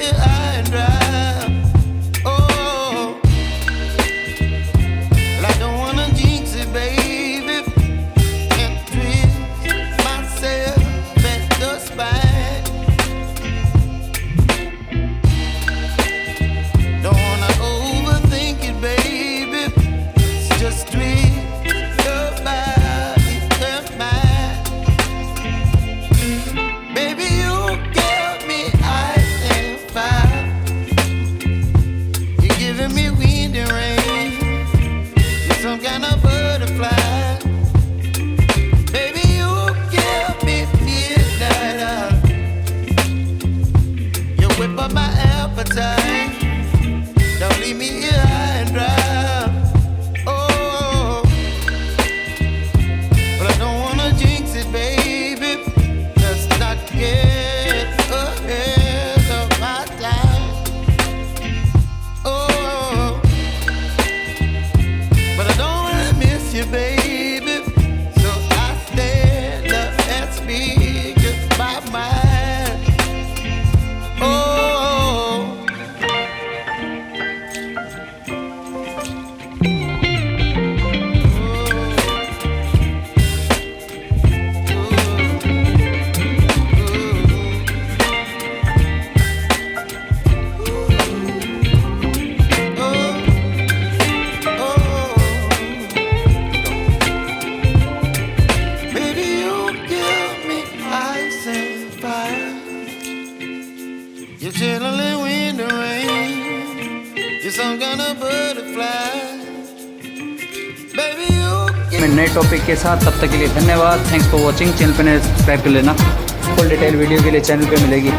here high and dry. Oh, well, I don't wanna jinx it, baby, and twist myself at the spine. Don't wanna overthink it, baby. It's just twist your body and mine. Baby, you give me ice and fire. You're giving me wind and rain. You're some kind of butterfly. Baby, you give me midnight oil. You whip up my appetite. Don't leave me here high and dry. Oh, but I don't wanna jinx it, baby. Let's not get ahead of my time. Oh, but I don't wanna miss you, baby. So I stand up and speak just my mind. Oh. Baby, you give me ice and fire. You're chilling wind and rain. You're some kind of butterfly. Baby, you give मैं नए topic के साथ, तब तक के लिए धन्यवाद। Thanks for watching. Channel पे नए सब्सक्राइब कर लेना। फुल डिटेल वीडियो के लिए चैनल पे मिलेगी।